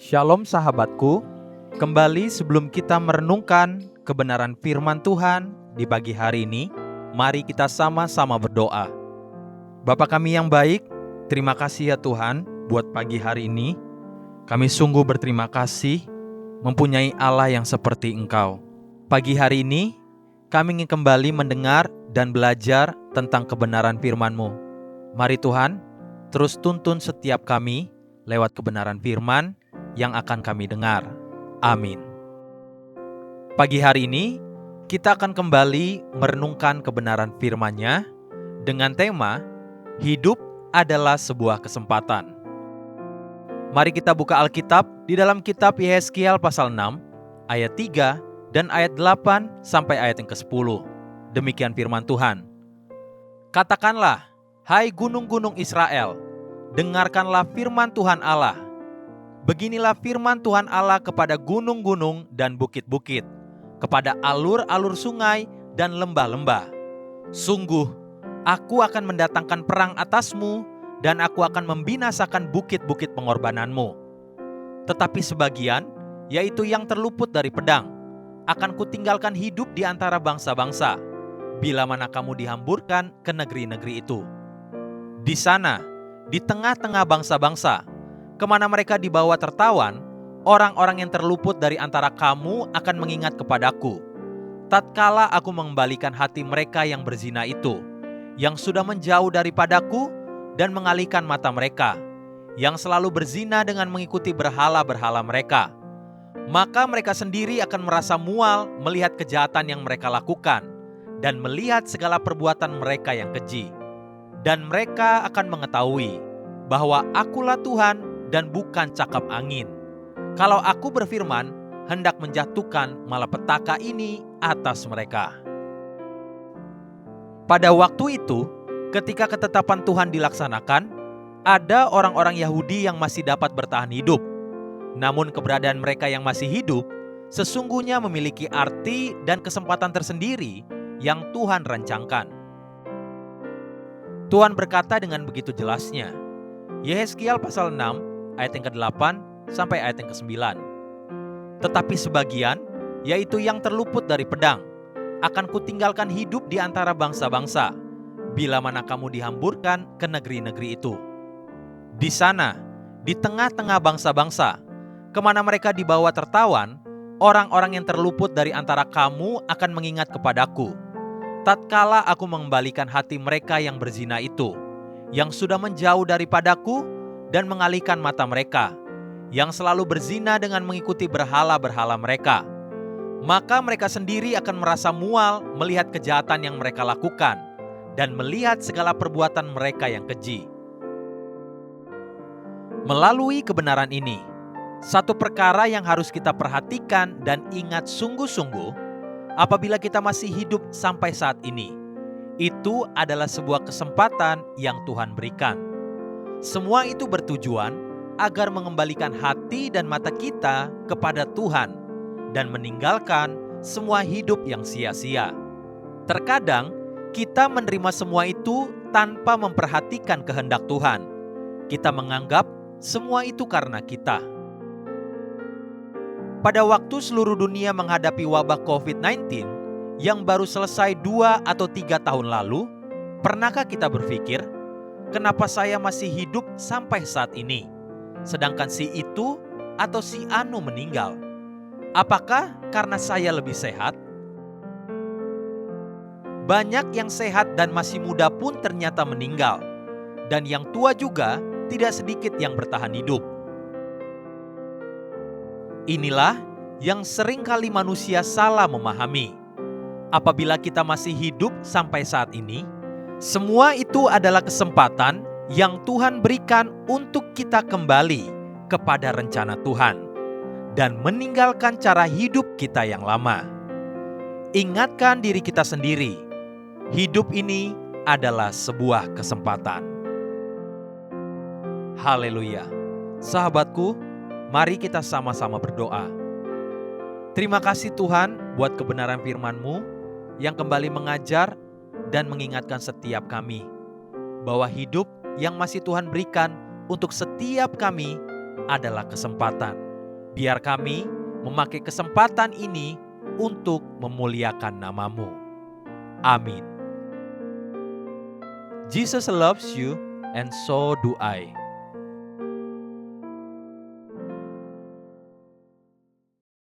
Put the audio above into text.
Shalom sahabatku, kembali sebelum kita merenungkan kebenaran firman Tuhan di pagi hari ini, mari kita sama-sama berdoa. Bapa kami yang baik, terima kasih ya Tuhan buat pagi hari ini. Kami sungguh berterima kasih mempunyai Allah yang seperti Engkau. Pagi hari ini, kami ingin kembali mendengar dan belajar tentang kebenaran firman-Mu. Mari Tuhan, terus tuntun setiap kami lewat kebenaran firman yang akan kami dengar. Amin. Pagi hari ini, kita akan kembali merenungkan kebenaran firman-Nya dengan tema, Hidup adalah sebuah kesempatan. Mari kita buka Alkitab di dalam kitab Yehezkiel pasal 6, ayat 3 dan ayat 8 sampai ayat yang ke-10. Demikian firman Tuhan. Katakanlah, hai gunung-gunung Israel, dengarkanlah firman Tuhan Allah. Beginilah firman Tuhan Allah kepada gunung-gunung dan bukit-bukit, kepada alur-alur sungai dan lembah-lembah. Sungguh, aku akan mendatangkan perang atasmu, dan aku akan membinasakan bukit-bukit pengorbananmu. Tetapi sebagian, yaitu yang terluput dari pedang, akan kutinggalkan hidup di antara bangsa-bangsa, bila mana kamu dihamburkan ke negeri-negeri itu. Di sana, di tengah-tengah bangsa-bangsa, kemana mereka dibawa tertawan, orang-orang yang terluput dari antara kamu akan mengingat kepadaku. Tatkala aku mengembalikan hati mereka yang berzina itu, yang sudah menjauh daripadaku dan mengalihkan mata mereka, yang selalu berzina dengan mengikuti berhala-berhala mereka. Maka mereka sendiri akan merasa mual melihat kejahatan yang mereka lakukan, dan melihat segala perbuatan mereka yang keji. Dan mereka akan mengetahui bahwa akulah Tuhan, dan bukan cakap angin. Kalau aku berfirman, hendak menjatuhkan malapetaka ini atas mereka. Pada waktu itu, ketika ketetapan Tuhan dilaksanakan, ada orang-orang Yahudi yang masih dapat bertahan hidup. Namun keberadaan mereka yang masih hidup, sesungguhnya memiliki arti dan kesempatan tersendiri yang Tuhan rancangkan. Tuhan berkata dengan begitu jelasnya. Yehezkiel pasal 6, ayat yang ke-8 sampai ayat yang ke-9. Tetapi sebagian, yaitu yang terluput dari pedang, akan kutinggalkan hidup di antara bangsa-bangsa, bila mana kamu dihamburkan ke negeri-negeri itu. Di sana, di tengah-tengah bangsa-bangsa, kemana mereka dibawa tertawan, orang-orang yang terluput dari antara kamu akan mengingat kepadaku. Tatkala aku mengembalikan hati mereka yang berzina itu, yang sudah menjauh daripadaku, dan mengalihkan mata mereka, yang selalu berzina dengan mengikuti berhala-berhala mereka. Maka mereka sendiri akan merasa mual melihat kejahatan yang mereka lakukan, dan melihat segala perbuatan mereka yang keji. Melalui kebenaran ini, satu perkara yang harus kita perhatikan dan ingat sungguh-sungguh apabila kita masih hidup sampai saat ini, itu adalah sebuah kesempatan yang Tuhan berikan. Semua itu bertujuan agar mengembalikan hati dan mata kita kepada Tuhan dan meninggalkan semua hidup yang sia-sia. Terkadang kita menerima semua itu tanpa memperhatikan kehendak Tuhan. Kita menganggap semua itu karena kita. Pada waktu seluruh dunia menghadapi wabah COVID-19 yang baru selesai 2 atau 3 tahun lalu, pernahkah kita berpikir, kenapa saya masih hidup sampai saat ini, sedangkan si itu atau si anu meninggal? Apakah karena saya lebih sehat? Banyak yang sehat dan masih muda pun ternyata meninggal, dan yang tua juga tidak sedikit yang bertahan hidup. Inilah yang seringkali manusia salah memahami. Apabila kita masih hidup sampai saat ini, semua itu adalah kesempatan yang Tuhan berikan untuk kita kembali kepada rencana Tuhan dan meninggalkan cara hidup kita yang lama. Ingatkan diri kita sendiri, hidup ini adalah sebuah kesempatan. Haleluya. Sahabatku, mari kita sama-sama berdoa. Terima kasih Tuhan buat kebenaran firman-Mu yang kembali mengajar dan mengingatkan setiap kami bahwa hidup yang masih Tuhan berikan untuk setiap kami adalah kesempatan. Biar kami memakai kesempatan ini untuk memuliakan nama-Mu. Amin. Jesus loves you and so do I.